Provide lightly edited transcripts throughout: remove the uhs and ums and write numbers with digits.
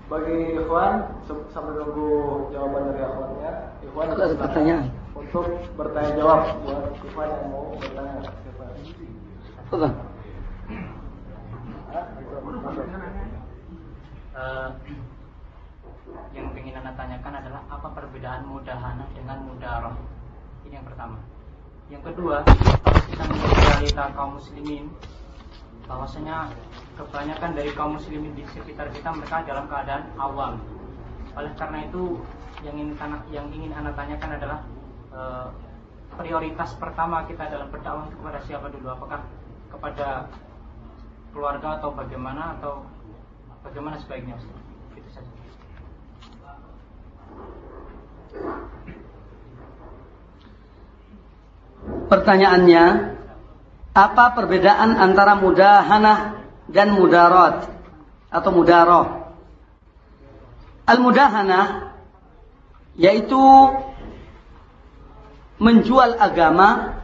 Bagi Ikhwan, sambil nunggu jawaban dari Ikhwannya, Ikhwan ada pertanyaan untuk bertanya jawab buat Ikhwan yang mau bertanya. Betul. Yang ingin Anda tanyakan adalah apa perbedaan mudahana dengan mudaroh? Ini yang pertama. Yang kedua, kalau kita melihat realita kaum muslimin, bahwasanya kebanyakan dari kaum muslimin di sekitar kita mereka dalam keadaan awam. Oleh karena itu, yang ingin Anda tanyakan adalah prioritas pertama kita dalam berdakwah kepada siapa dulu? Apakah kepada keluarga atau bagaimana sebaiknya, Ustaz? Itu saja. Pertanyaannya, apa perbedaan antara mudahanah dan mudarat atau mudaroh? Al-mudahanah yaitu menjual agama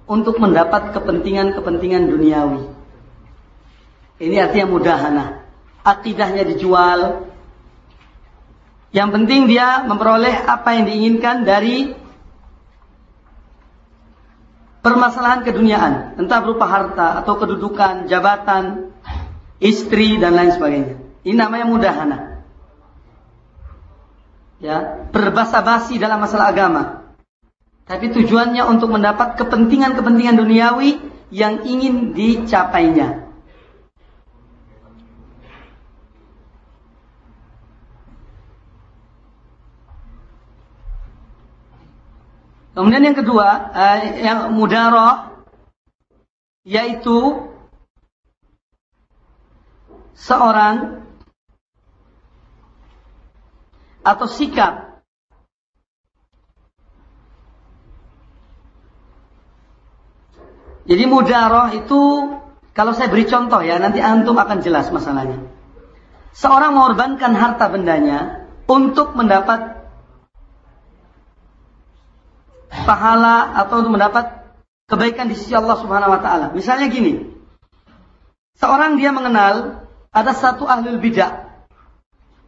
untuk mendapat kepentingan-kepentingan duniawi. Ini artinya mudahanah. Akidahnya dijual. Yang penting dia memperoleh apa yang diinginkan dari permasalahan keduniaan, entah berupa harta atau kedudukan, jabatan, istri dan lain sebagainya. Ini namanya mudahanah. Ya, berbasa-basi dalam masalah agama. Tapi tujuannya untuk mendapat kepentingan-kepentingan duniawi yang ingin dicapainya. Kemudian yang kedua, yang mudaroh, yaitu seorang atau sikap jadi mudaroh itu, kalau saya beri contoh ya, nanti antum akan jelas masalahnya. Seorang mengorbankan harta bendanya untuk mendapat pahala atau untuk mendapat kebaikan di sisi Allah Subhanahu wa taala. Misalnya gini. Seorang dia mengenal ada satu ahlul bidah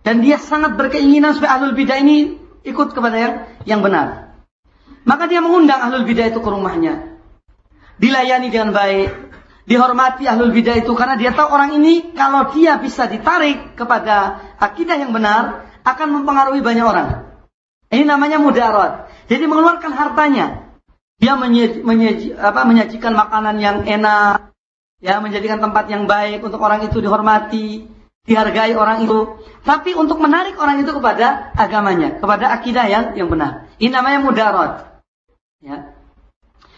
dan dia sangat berkeinginan supaya ahlul bidah ini ikut kepada yang benar. Maka dia mengundang ahlul bidah itu ke rumahnya. Dilayani dengan baik, dihormati ahlul bidah itu karena dia tahu orang ini kalau dia bisa ditarik kepada akidah yang benar akan mempengaruhi banyak orang. Ini namanya mudarat. Jadi mengeluarkan hartanya. Dia menyajikan makanan yang enak, ya, menjadikan tempat yang baik untuk orang itu dihormati, dihargai orang itu. Tapi untuk menarik orang itu kepada agamanya, kepada akidah yang benar. Ini namanya mudarat. Ya.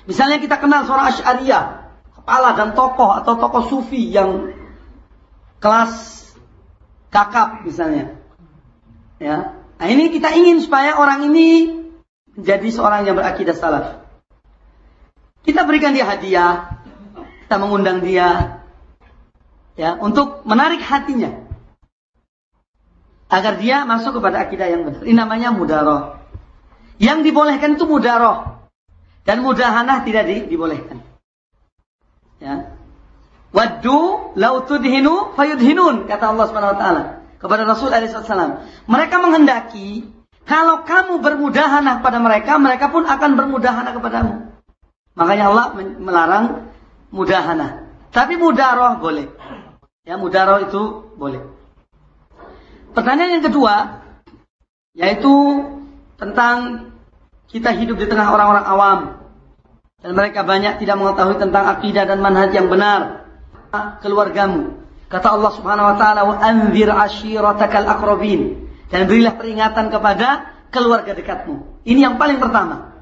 Misalnya kita kenal seorang Asy'ariyah, kepala dan tokoh atau tokoh sufi yang kelas kakap misalnya. Ya. Nah, ini kita ingin supaya orang ini menjadi seorang yang berakidah salaf. Kita berikan dia hadiah, kita mengundang dia, ya, untuk menarik hatinya agar dia masuk kepada akidah yang benar. Ini namanya mudaroh. Yang dibolehkan itu mudaroh dan mudahanah tidak dibolehkan. Ya. Waddu lau tudhinu fayudhinun, kata Allah Subhanahu wa taala kepada Rasul SAW. Mereka menghendaki kalau kamu bermudahanah kepada mereka, mereka pun akan bermudahanah kepadamu. Makanya Allah melarang mudahanah. Tapi mudaroh boleh. Ya, mudaroh itu boleh. Pertanyaan yang kedua, yaitu tentang kita hidup di tengah orang-orang awam dan mereka banyak tidak mengetahui tentang akidah dan manhaj yang benar. Keluargamu. Kata Allah Subhanahu wa taala, "Wa anzir ashiratakal aqrabin." Dan berilah peringatan kepada keluarga dekatmu. Ini yang paling pertama.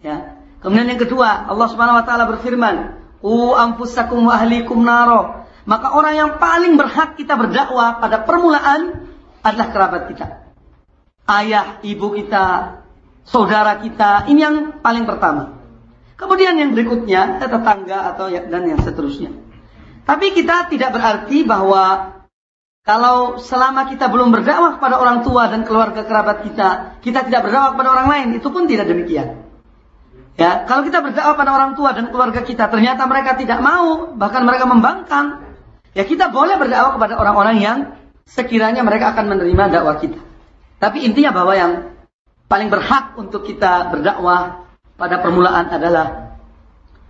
Ya. Kemudian yang kedua, Allah Subhanahu wa taala berfirman, "Qu anfusakum wa ahlikum naro." Maka orang yang paling berhak kita berdakwah pada permulaan adalah kerabat kita. Ayah, ibu kita, saudara kita, ini yang paling pertama. Kemudian yang berikutnya, tetangga atau dan yang seterusnya. Tapi kita tidak berarti bahwa kalau selama kita belum berdakwah kepada orang tua dan keluarga kerabat kita, kita tidak berdakwah kepada orang lain. Itu pun tidak demikian. Ya, kalau kita berdakwah pada orang tua dan keluarga kita, ternyata mereka tidak mau, bahkan mereka membangkang, ya kita boleh berdakwah kepada orang-orang yang sekiranya mereka akan menerima dakwah kita. Tapi intinya bahwa yang paling berhak untuk kita berdakwah pada permulaan adalah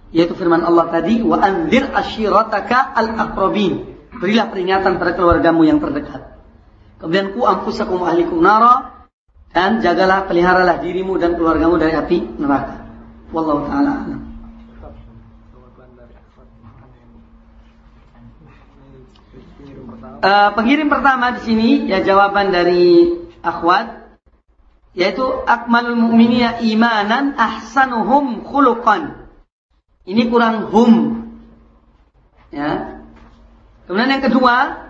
yaitu firman Allah tadi, wa anzir ashirataka al-aqrabin. Berilah peringatan pada keluargamu yang terdekat. Kemudian ku anfusakum ahlikum nara, dan jagalah, peliharalah dirimu dan keluargamu dari api neraka. Wallahu taala a'lam. Pengirim pertama di sini ya jawaban dari akhwat, yaitu akmalul mu'minina imanan ahsanuhum khuluqan. Ini kurang hum. Ya. Kemudian yang kedua,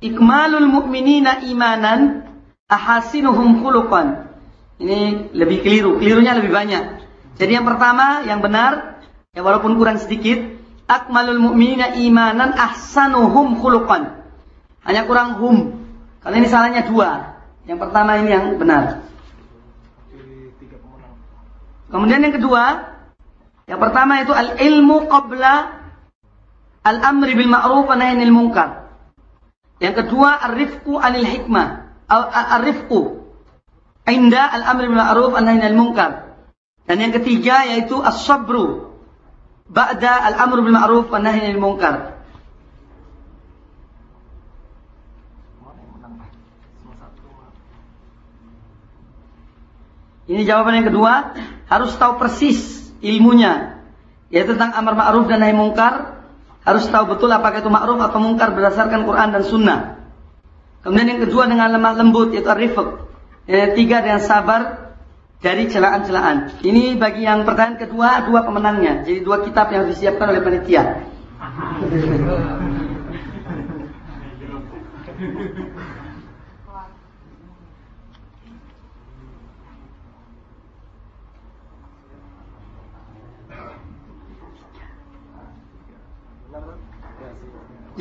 ikmalul mu'minina imanan ahasinuhum khuluqan. Ini lebih keliru, kelirunya lebih banyak. Jadi yang pertama, yang benar, ya walaupun kurang sedikit, akmalul mu'minina imanan ahsanuhum khuluqan. Hanya kurang hum. Karena ini salahnya dua. Yang pertama ini yang benar. Kemudian yang kedua, yang pertama itu al-ilmu qabla al-amri bil ma'ruf wa nahyi anil munkar. Yang kedua ar-rifqu anil hikmah. Ar-rifqu inda al-amri bil ma'ruf wa nahyi anil munkar. Dan yang ketiga yaitu as-sabru ba'da al-amru bil ma'ruf wa nahyi anil munkar. Ini jawaban yang kedua, harus tahu persis ilmunya, yaitu tentang amar ma'ruf dan nahi munkar. Harus tahu betul apakah itu ma'ruf atau munkar berdasarkan Quran dan Sunnah. Kemudian yang kedua dengan lemah lembut, yaitu ar-rifq. Yang ketiga dengan sabar dari celaan-celaan. Ini bagi yang pertanyaan kedua, dua pemenangnya. Jadi dua kitab yang harus disiapkan oleh panitia.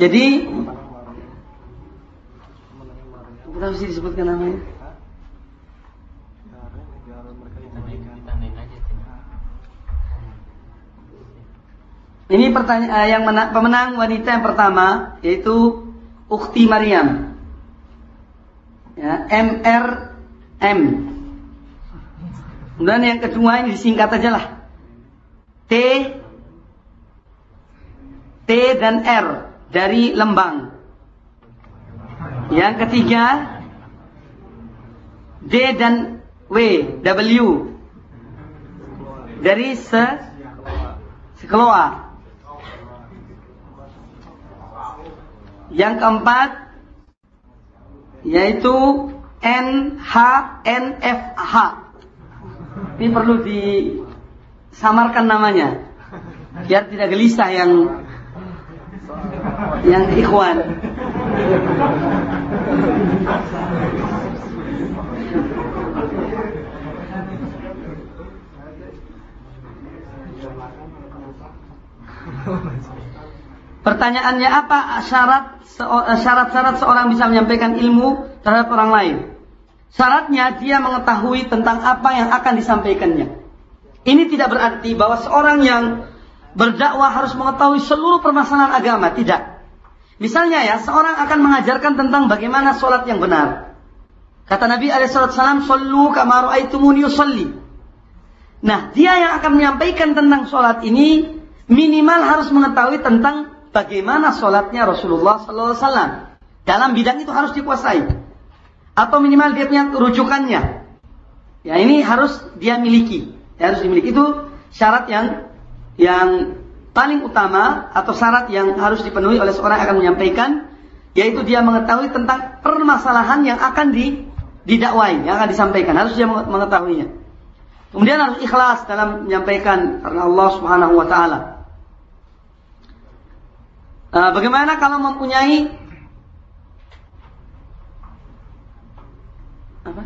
Jadi kenapa sih disebutkan namanya? Ini pertanyaan yang pemenang wanita yang pertama yaitu Ukhti Maryam. Ya, MRM. Kemudian yang kedua ini disingkat aja lah. T dan R dari Lembang. Yang ketiga D dan W dari Sekeloa. Yang keempat yaitu NHNFH. Ini perlu disamarkan namanya biar tidak gelisah yang ikhwan. Pertanyaannya apa syarat-syarat seorang bisa menyampaikan ilmu terhadap orang lain? Syaratnya dia mengetahui tentang apa yang akan disampaikannya. Ini tidak berarti bahwa seorang yang berdakwah harus mengetahui seluruh permasalahan agama, tidak. Misalnya ya, seorang akan mengajarkan tentang bagaimana sholat yang benar. Kata Nabi SAW, "Shollu kama ra'aitumuni usolli." Nah, dia yang akan menyampaikan tentang sholat ini minimal harus mengetahui tentang bagaimana sholatnya Rasulullah SAW. Dalam bidang itu harus dikuasai. Atau minimal dia punya rujukannya. Ya, ini harus dia miliki. Ya, harus dimiliki. Itu syarat yang paling utama atau syarat yang harus dipenuhi oleh seorang yang akan menyampaikan, yaitu dia mengetahui tentang permasalahan yang akan didakwai, yang akan disampaikan. Harus dia mengetahuinya. Kemudian harus ikhlas dalam menyampaikan karena Allah Subhanahu wa taala. Bagaimana kalau mempunyai apa?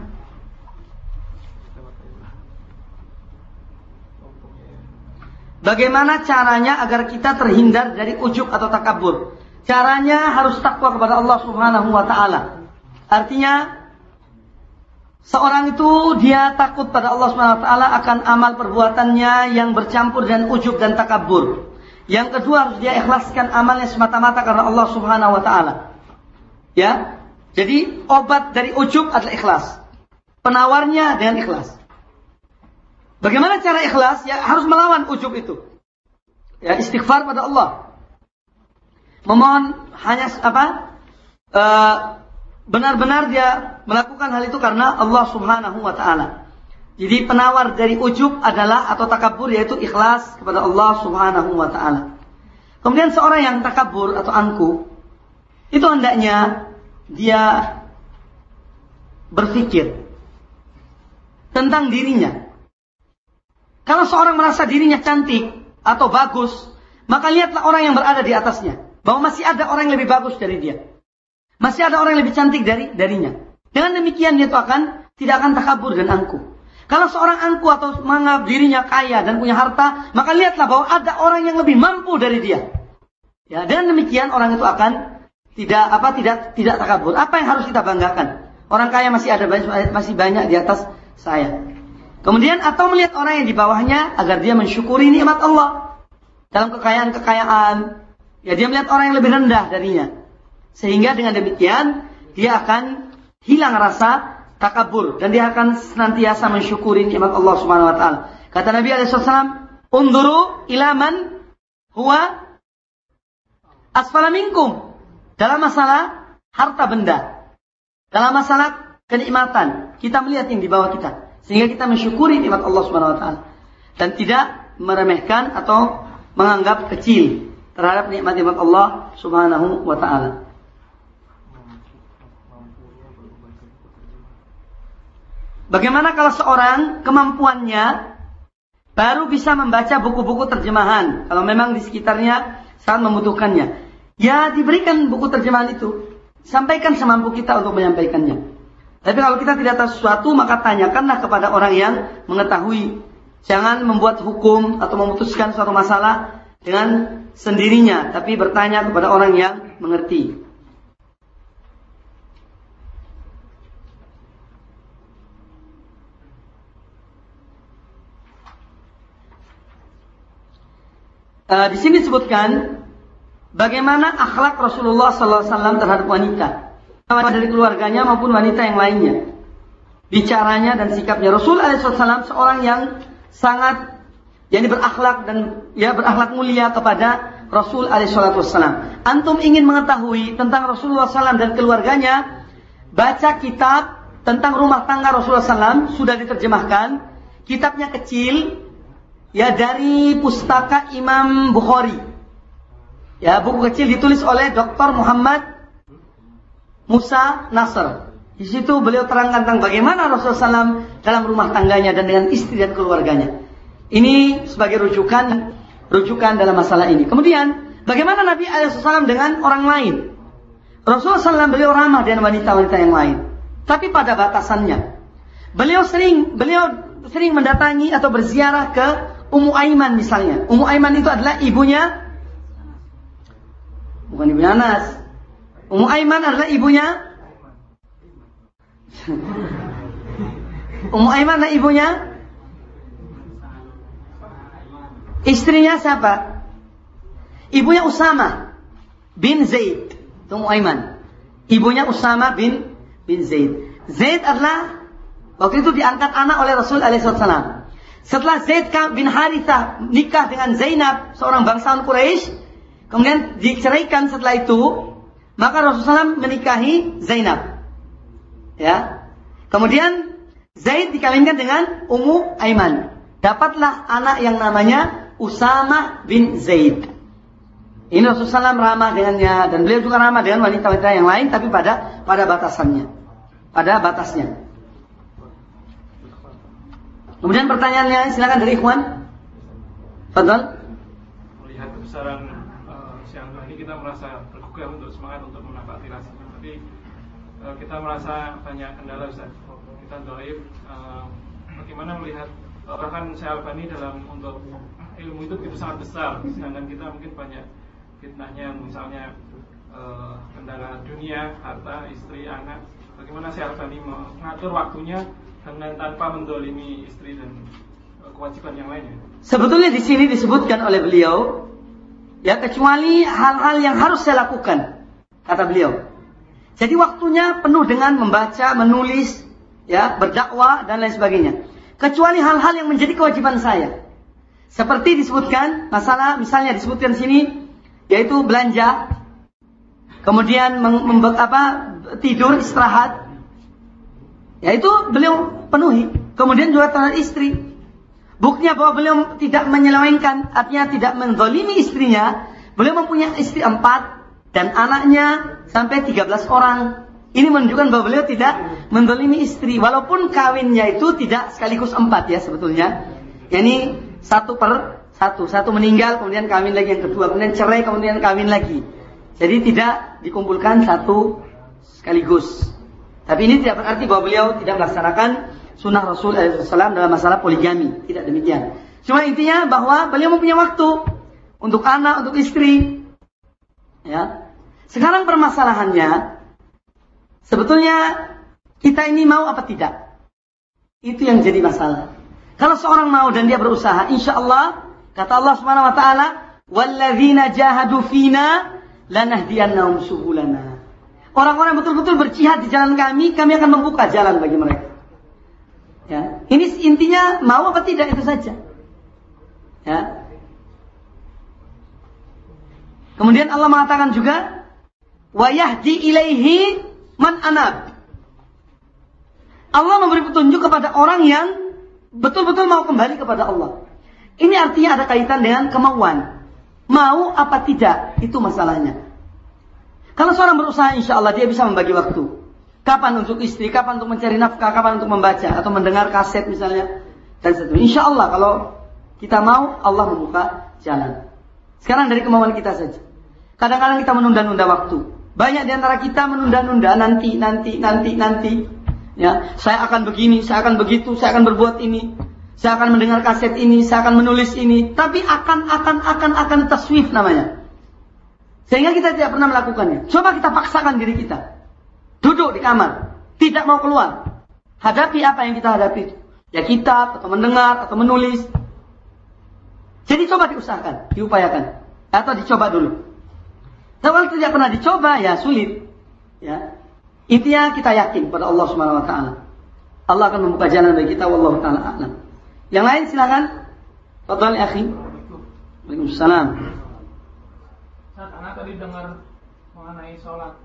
Bagaimana caranya agar kita terhindar dari ujub atau takabur? Caranya harus takwa kepada Allah Subhanahu wa taala. Artinya seorang itu dia takut pada Allah Subhanahu wa taala akan amal perbuatannya yang bercampur dengan ujub dan takabur. Yang kedua harus dia ikhlaskan amalnya semata-mata karena Allah Subhanahu wa taala. Ya. Jadi obat dari ujub adalah ikhlas. Penawarnya dengan ikhlas. Bagaimana cara ikhlas? Ya harus melawan ujub itu. Ya, istighfar pada Allah. Memohon hanya benar-benar dia melakukan hal itu karena Allah Subhanahu wa taala. Jadi penawar dari ujub adalah atau takabur yaitu ikhlas kepada Allah Subhanahu wa taala. Kemudian seorang yang takabur atau angkuh itu hendaknya dia berpikir tentang dirinya. Kalau seorang merasa dirinya cantik atau bagus, maka lihatlah orang yang berada di atasnya. Bahwa masih ada orang yang lebih bagus dari dia. Masih ada orang yang lebih cantik darinya. Dengan demikian dia tidak akan takabur dan angkuh. Kalau seorang angkuh atau menganggap dirinya kaya dan punya harta, maka lihatlah bahwa ada orang yang lebih mampu dari dia. Ya, dengan demikian orang itu akan tidak takabur. Apa yang harus kita banggakan? Orang kaya masih banyak di atas saya. Kemudian atau melihat orang yang di bawahnya agar dia mensyukuri nikmat Allah dalam kekayaan. Ya, dia melihat orang yang lebih rendah darinya. Sehingga dengan demikian dia akan hilang rasa takabur dan dia akan senantiasa mensyukuri nikmat Allah Subhanahu wa taala. Kata Nabi alaihi wasallam, "Unduru ila man huwa asfala minkum." Dalam masalah harta benda, dalam masalah kenikmatan, kita melihat yang di bawah kita sehingga kita mensyukuri nikmat Allah Subhanahu wa taala dan tidak meremehkan atau menganggap kecil terhadap nikmat-nikmat Allah Subhanahu wa taala. Bagaimana kalau seorang kemampuannya baru bisa membaca buku-buku terjemahan, kalau memang di sekitarnya sangat membutuhkannya? Ya, diberikan buku terjemahan itu. Sampaikan semampu kita untuk menyampaikannya. Tapi kalau kita tidak tahu sesuatu, maka tanyakanlah kepada orang yang mengetahui. Jangan membuat hukum atau memutuskan suatu masalah dengan sendirinya, tapi bertanya kepada orang yang mengerti. Di sini disebutkan bagaimana akhlak Rasulullah SAW terhadap wanita, dari keluarganya maupun wanita yang lainnya, bicaranya dan sikapnya. Rasul SAW seorang yang sangat berakhlak dan berakhlak mulia kepada Rasul SAW. Antum ingin mengetahui tentang Rasulullah SAW dan keluarganya, baca kitab tentang rumah tangga Rasulullah SAW, sudah diterjemahkan. Kitabnya kecil, dari pustaka Imam Bukhari. Buku kecil ditulis oleh Dr. Muhammad Musa Nasr. Di situ beliau terangkan tentang bagaimana Rasulullah SAW dalam rumah tangganya dan dengan istri dan keluarganya. Ini sebagai rujukan dalam masalah ini. Kemudian, bagaimana Nabi SAW dengan orang lain? Rasulullah SAW beliau ramah dengan wanita-wanita yang lain, tapi pada batasannya. Beliau sering mendatangi atau berziarah ke Ummu Aiman misalnya. Ummu Aiman itu adalah ibunya, bukan ibunya Anas. Ummu Aiman adalah ibunya Ummu Aiman adalah ibunya istrinya siapa? Ibunya Usama bin Zaid. Ummu Aiman ibunya Usama bin Zaid. Zaid adalah waktu itu diangkat anak oleh Rasul alaihissalam. Setelah Zaid bin Harithah nikah dengan Zainab, seorang bangsawan Quraisy, kemudian diceraikan setelah itu, maka Rasulullah SAW menikahi Zainab. Kemudian Zaid dikawinkan dengan Ummu Aiman. Dapatlah anak yang namanya Usama bin Zaid. Ini Rasulullah SAW ramah dengannya, dan beliau juga ramah dengan wanita-wanita yang lain, tapi pada batasannya, pada batasnya. Kemudian pertanyaannya, silakan dari Ikhwan. Fadhal. Melihat kebesaran Syekh ini, kita merasa tergugah untuk semangat untuk menapaki rasanya. Tapi kita merasa banyak kendala, Ustaz. Kita dhaif. Bagaimana melihat bahkan Syekh Albani dalam untuk ilmu itu begitu sangat besar, sedangkan kita mungkin banyak fitnahnya, misalnya kendala dunia, harta, istri, anak. Bagaimana Syekh Albani mengatur waktunya dengan tanpa mendolimi istri dan kewajiban yang lainnya? Sebetulnya di sini disebutkan oleh beliau, kecuali hal-hal yang harus saya lakukan, kata beliau. Jadi waktunya penuh dengan membaca, menulis, ya, berdakwah dan lain sebagainya. Kecuali hal-hal yang menjadi kewajiban saya. Seperti disebutkan masalah, misalnya disebutkan sini, yaitu belanja, kemudian tidur, istirahat. Ya itu beliau penuhi. Kemudian juga terhadap istri. Buktinya bahwa beliau tidak menyelewengkan, artinya tidak menzalimi istrinya. Beliau mempunyai istri 4 dan anaknya sampai 13 orang. Ini menunjukkan bahwa beliau tidak menzalimi istri. Walaupun kawinnya itu tidak sekaligus 4 ya sebetulnya. Yani 1 per 1. 1 meninggal, kemudian kawin lagi yang kedua. Kemudian cerai, kemudian kawin lagi. Jadi tidak dikumpulkan 1 sekaligus. Tapi ini tidak berarti bahwa beliau tidak melaksanakan sunnah Rasul SAW dalam masalah poligami. Tidak demikian. Cuma intinya bahwa beliau mempunyai waktu untuk anak, untuk istri. Ya. Sekarang permasalahannya, sebetulnya kita ini mau apa tidak? Itu yang jadi masalah. Kalau seorang mau dan dia berusaha, insya Allah, kata Allah Subhanahu Wa Taala, "Walladzina jahadu fina, lanahdiyannahum subulana." Orang-orang betul-betul berjihad di jalan kami akan membuka jalan bagi mereka. Ya. Ini intinya mau apa tidak itu saja. Ya. Kemudian Allah mengatakan juga, wa yahdi ilaihi man anab. Allah memberi petunjuk kepada orang yang betul-betul mau kembali kepada Allah. Ini artinya ada kaitan dengan kemauan. Mau apa tidak, itu masalahnya. Kalau seorang berusaha, insya Allah dia bisa membagi waktu. Kapan untuk istri, kapan untuk mencari nafkah, kapan untuk membaca atau mendengar kaset misalnya, dan seterusnya. Insya Allah kalau kita mau, Allah membuka jalan. Sekarang dari kemauan kita saja. Kadang-kadang kita menunda-nunda waktu. Banyak di antara kita menunda-nunda nanti. Ya, saya akan begini, saya akan begitu, saya akan berbuat ini, saya akan mendengar kaset ini, saya akan menulis ini. Tapi akan taswif namanya. Sehingga kita tidak pernah melakukannya. Coba kita paksakan diri kita. Duduk di kamar, tidak mau keluar. Hadapi apa yang kita hadapi itu. Ya kitab, atau mendengar, atau menulis. Jadi coba diusahakan, diupayakan. Atau dicoba dulu. Kalau tidak pernah dicoba, ya sulit. Ya. Intinya kita yakin pada Allah Subhanahu Wa Taala. Allah akan membuka jalan bagi kita. Wallahu taala a'lam. Yang lain silakan. Fadhal ya akhi. Waalaikumsalam. Karena tadi dengar mengenai sholat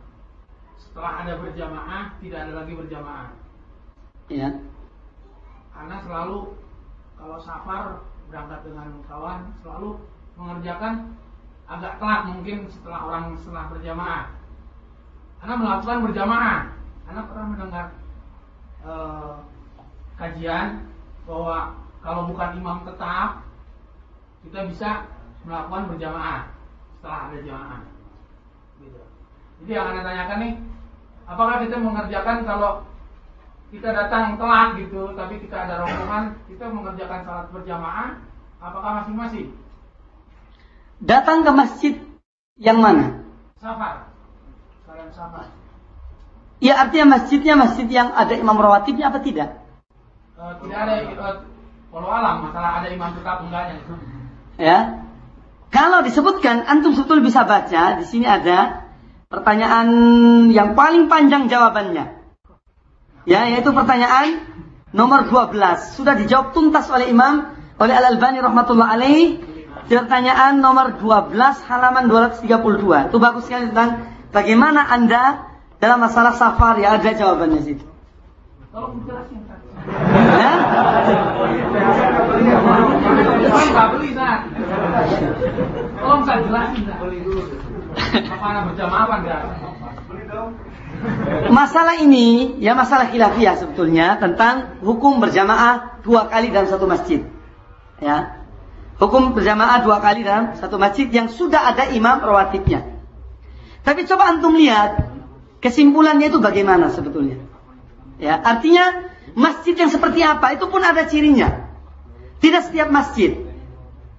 setelah ada berjamaah, tidak ada lagi berjamaah. Ya. Karena selalu kalau safar berangkat dengan kawan selalu mengerjakan agak telat mungkin setelah berjamaah. Karena melakukan berjamaah. Karena pernah mendengar kajian bahwa kalau bukan imam tetap kita bisa melakukan berjamaah setelah ada jamaah. Gitu. Jadi yang Anda tanyakan nih, apakah kita mengerjakan kalau kita datang telat gitu, tapi kita ada rombongan, kita mengerjakan salat berjamaah, apakah masing-masing? Datang ke masjid yang mana? Safar. Kalian safar. Ya artinya masjidnya masjid yang ada imam rawatibnya apa tidak? Tidak ada. Walau alam masalah ada imam tetap enggaknya itu. Ya. Kalau disebutkan antum betul bisa baca, di sini ada pertanyaan yang paling panjang jawabannya. Ya, yaitu pertanyaan nomor 12. Sudah dijawab tuntas oleh Al-Albani rahmatullah alaih. Pertanyaan nomor 12 halaman 232. Itu bagus sekali tentang bagaimana Anda dalam masalah safar, ya ada jawabannya situ. Tolong jelasin. Ya? Tolong saya jelasin. Apa berjamaah apa enggak? Masalah ini, ya masalah khilafiyah sebetulnya tentang hukum berjamaah 2 kali dalam satu masjid. Ya. Hukum berjamaah 2 kali dalam satu masjid yang sudah ada imam rawatibnya. Tapi coba antum lihat kesimpulannya itu bagaimana sebetulnya. Ya, artinya masjid yang seperti apa itu pun ada cirinya. Tidak setiap masjid.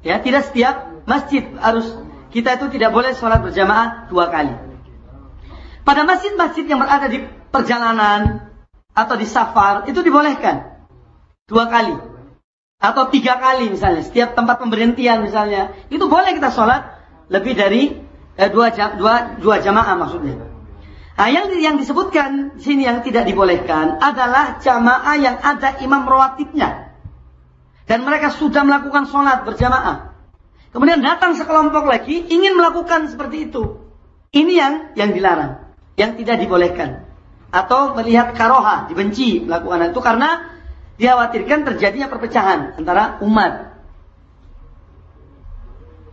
Ya, tidak setiap masjid harus kita itu tidak boleh sholat berjamaah 2 kali. Pada masjid-masjid yang berada di perjalanan atau di safar itu dibolehkan 2 kali. Atau 3 kali misalnya, setiap tempat pemberhentian misalnya, itu boleh kita sholat lebih dari 2 jamaah maksudnya. Nah, yang disebutkan di sini yang tidak dibolehkan adalah jamaah yang ada imam rawatibnya. Dan mereka sudah melakukan sholat berjamaah. Kemudian datang sekelompok lagi ingin melakukan seperti itu. Ini yang dilarang, yang tidak dibolehkan. Atau melihat karoha, dibenci melakukan itu karena dikhawatirkan terjadinya perpecahan antara umat.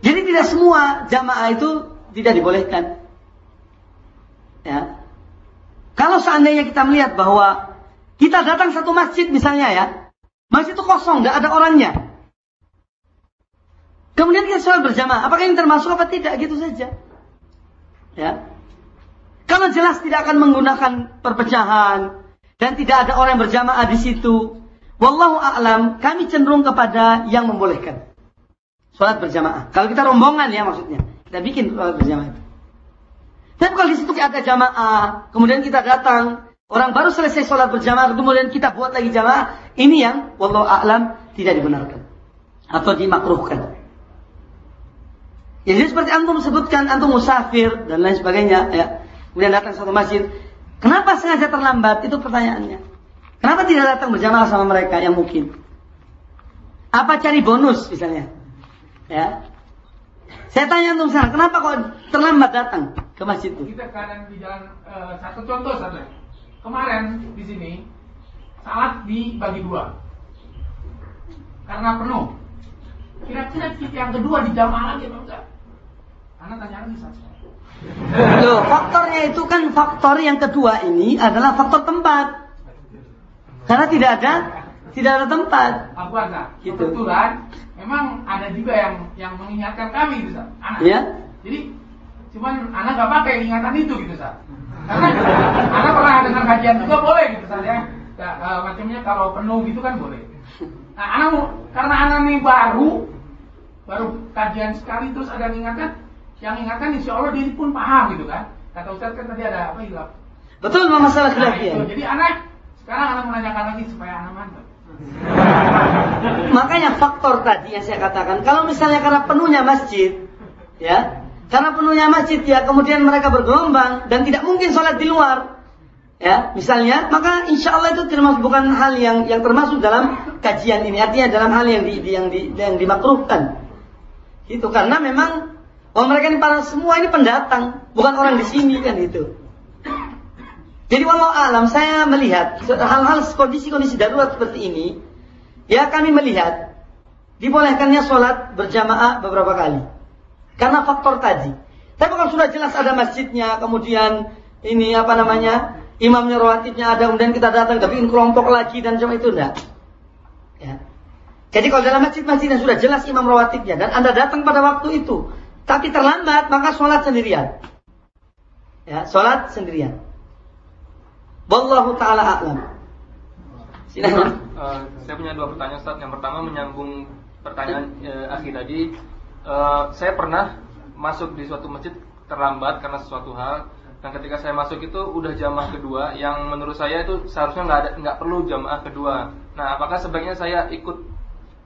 Jadi tidak semua jamaah itu tidak dibolehkan. Ya. Kalau seandainya kita melihat bahwa kita datang satu masjid misalnya ya, masjid itu kosong, nggak ada orangnya. Kemudian kita sholat berjamaah, apakah ini termasuk apa tidak? Gitu saja. Ya. Kalau jelas tidak akan menggunakan perpecahan dan tidak ada orang berjamaah di situ, wallahu a'lam, kami cenderung kepada yang membolehkan sholat berjamaah. Kalau kita rombongan ya maksudnya, kita bikin sholat berjamaah itu. Tapi kalau di situ ada jamaah, kemudian kita datang, orang baru selesai sholat berjamaah, kemudian kita buat lagi jamaah, ini yang wallahu a'lam tidak dibenarkan atau dimakruhkan. Jadi seperti antum sebutkan, antum musafir dan lain sebagainya, ya. Kemudian datang satu masjid, kenapa sengaja terlambat? Itu pertanyaannya. Kenapa tidak datang berjamaah sama mereka yang mungkin? Apa cari bonus misalnya? Ya. Saya tanya antum sana, kenapa kok terlambat datang ke masjid itu? Kita kadang di jalan, satu contoh saja. Kemarin di sini salat dibagi dua karena penuh. Kira-kira yang kedua di jamaah lagi apa enggak? Anak tanya lagi saja. Loh, faktornya itu kan faktor yang kedua ini adalah faktor tempat. Karena tidak ada tempat. Aku ada. Gitu. Kebetulan memang ada juga yang mengingatkan kami gitu, anak. Ya? Jadi cuman anak nggak pakai ingatan itu gitu, Sa. Karena anak pernah dengar kajian juga boleh gitu, Sa, ya. Macamnya kalau penuh gitu kan boleh. Nah, anak karena anak ini baru kajian sekali terus ada yang ingatkan insya Allah diri pun paham gitu kan. Kata Ustaz kan tadi ada apa hilaf. Betul, masalah khilafiah. Jadi sekarang anak menanyakan lagi supaya anak mantap. Makanya faktor tadi yang saya katakan, kalau misalnya karena penuhnya masjid, ya, karena penuhnya masjid ya, kemudian mereka bergelombang dan tidak mungkin sholat di luar, ya, misalnya, maka insya Allah itu termasuk bukan hal yang termasuk dalam kajian ini, artinya dalam hal yang dimakruhkan. Itu karena memang mereka ini para semua ini pendatang, bukan orang di sini kan itu. Jadi wallahu alam, saya melihat hal-hal kondisi-kondisi darurat seperti ini, ya kami melihat dibolehkannya sholat berjamaah beberapa kali karena faktor tadi. Tapi kalau sudah jelas ada masjidnya, kemudian ini imamnya rawatibnya ada, kemudian kita datang bikin kelompok lagi dan macam itu enggak. Ya. Jadi kalau dalam masjid-masjid yang sudah jelas imam rawatibnya dan Anda datang pada waktu itu, tapi terlambat, maka sholat sendirian. Ya, sholat sendirian. Wallahu ta'ala a'lam. Silakan. Saya punya dua pertanyaan, Ustaz. Yang pertama menyambung pertanyaan akhi tadi. Saya pernah masuk di suatu masjid terlambat karena sesuatu hal, dan ketika saya masuk itu udah jamaah kedua, yang menurut saya itu seharusnya nggak perlu jamaah kedua. Nah, apakah sebaiknya saya ikut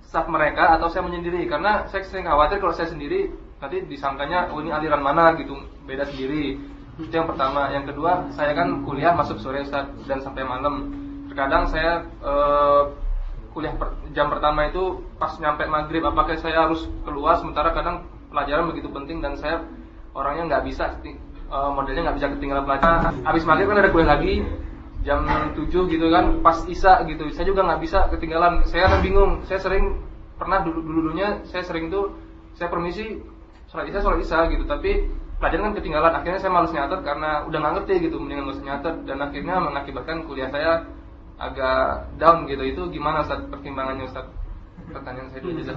saf mereka atau saya menyendiri? Karena saya sering khawatir kalau saya sendiri nanti disangkanya ini aliran mana gitu, beda sendiri. Itu yang pertama. Yang kedua, saya kan kuliah masuk sore, Ustaz, dan sampai malam. Terkadang saya kuliah jam pertama itu pas nyampe maghrib, apakah saya harus keluar, sementara kadang pelajaran begitu penting dan saya orangnya nggak bisa, modelnya nggak bisa ketinggalan pelajaran. Habis maghrib kan ada kuliah lagi jam 7 gitu kan, pas isya gitu, saya juga nggak bisa ketinggalan. Saya bingung. Saya sering pernah dulunya saya sering tuh saya permisi sholat isya gitu, tapi pelajaran kan ketinggalan. Akhirnya saya malas nyatet karena udah nggak ngerti gitu, mendingan nggak usah nyatet, dan akhirnya mengakibatkan kuliah saya agak down gitu. Itu gimana, Ustaz, pertimbangannya, Ustaz? Pertanyaan saya dulu aja.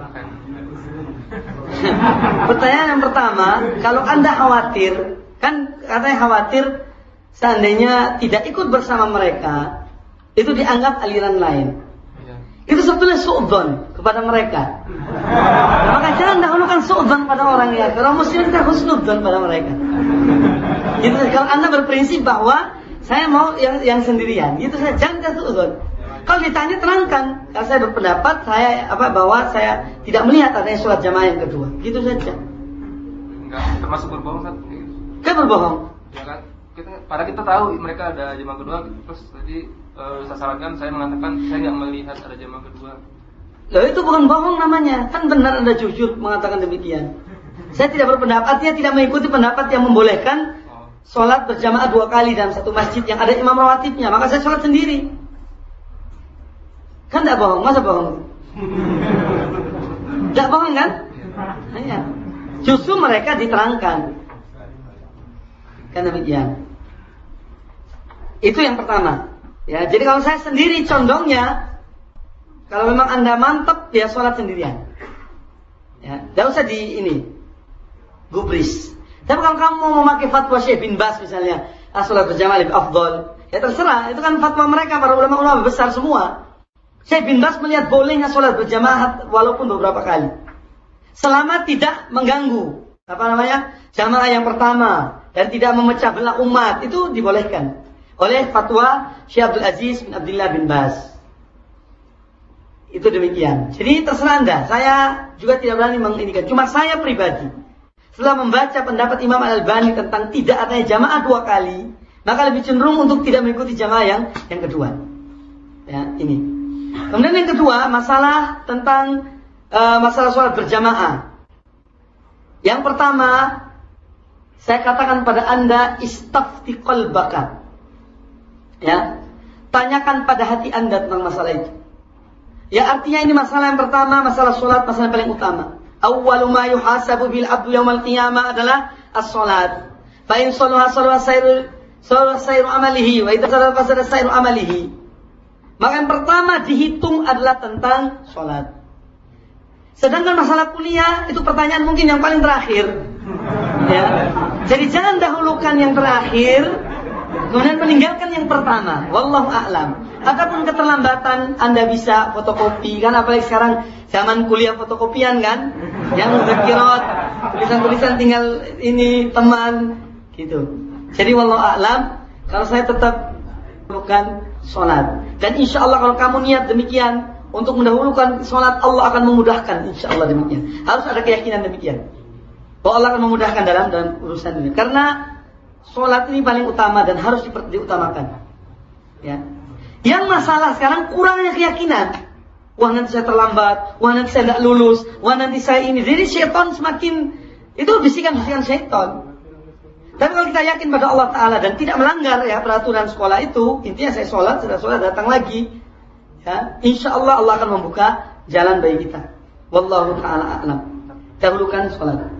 Pertanyaan yang pertama, kalau Anda khawatir, kan katanya khawatir seandainya tidak ikut bersama mereka, itu dianggap aliran lain. Itu sebetulnya su'udzon kepada mereka. Maka jangan dahulukan su'udzon pada orang ya. Kalau muslim kita husnudzon pada mereka. Gitu. Kalau Anda berprinsip bahwa saya mau yang sendirian, gitu saja, jangan su'udzon. Kalau ditanya terangkan, kalau saya berpendapat bahwa saya tidak melihat adanya sholat jamaah yang kedua. Gitu saja. Enggak termasuk berbohong, Ustaz. Kan berbohong. Ya kan? Padahal kita tahu mereka ada jamaah kedua, terus tadi saya sarankan, saya mengatakan saya nggak melihat ada jamaah kedua. Loh, itu bukan bohong namanya, kan benar Anda jujur mengatakan demikian. Saya tidak berpendapat, artinya tidak mengikuti pendapat yang membolehkan sholat berjamaah 2 kali dalam satu masjid yang ada imam rawatibnya, maka saya sholat sendiri. Kan tidak bohong, masa bohong? Tidak bohong kan? Iya. Justru mereka diterangkan. Kan demikian. Itu yang pertama. Ya, jadi kalau saya sendiri condongnya, kalau memang Anda mantap, ya sholat sendirian. Ya, tidak usah gubris. Tapi kalau kamu mau memakai fatwa Syekh bin Bas misalnya, sholat berjamaah lebih afdol, ya terserah. Itu kan fatwa mereka, para ulama-ulama besar semua. Syekh bin Bas melihat bolehnya sholat berjamaah walaupun beberapa kali, selama tidak mengganggu jamaah yang pertama dan tidak memecah belah umat, itu dibolehkan oleh fatwa Syekh Abdul Aziz bin Abdullah bin Baz. Itu demikian. Jadi terserah Anda. Saya juga tidak berani menginikan. Cuma saya pribadi, setelah membaca pendapat Imam Al-Albani tentang tidak adanya jamaah 2 kali, maka lebih cenderung untuk tidak mengikuti jamaah yang kedua. Ya, ini. Kemudian yang kedua, masalah tentang masalah sholat berjamaah. Yang pertama, saya katakan pada Anda, istafti qalbaka. Ya, tanyakan pada hati Anda tentang masalah itu. Ya, artinya ini masalah yang pertama, masalah sholat, masalah yang paling utama. Awwalu ma yuhasabu bil abdu yaumal qiyamah adalah as-sholat. Fa in shalaha sayru amalihi wa idza shalaha fasada sayru amalihi. Maka yang pertama dihitung adalah tentang sholat. Sedangkan masalah kuliah itu pertanyaan mungkin yang paling terakhir. Ya. Jadi jangan dahulukan yang terakhir, kemudian meninggalkan yang pertama. Wallahu a'lam. Ataupun keterlambatan, Anda bisa fotokopi, kan apalagi sekarang zaman kuliah fotokopian kan, yang mudzakirat, tulisan-tulisan tinggal ini teman gitu. Jadi wallahu a'lam, kalau saya tetap mendahulukan sholat. Dan insya Allah kalau kamu niat demikian untuk mendahulukan sholat, Allah akan memudahkan, insya Allah demikian. Harus ada keyakinan demikian, bahwa Allah akan memudahkan dalam urusan ini. Karena sholat ini paling utama dan harus diutamakan. Ya. Yang masalah sekarang kurangnya keyakinan. Wah nanti saya terlambat, wah nanti saya tidak lulus, wah nanti saya ini. Jadi syaitan semakin, itu bisikan-bisikan syaitan. Tapi kalau kita yakin pada Allah Ta'ala dan tidak melanggar ya peraturan sekolah itu, intinya saya sholat, sudah sholat datang lagi, ya, insya Allah Allah akan membuka jalan bagi kita. Wallahu ta'ala a'lam. Dahulukan sholat.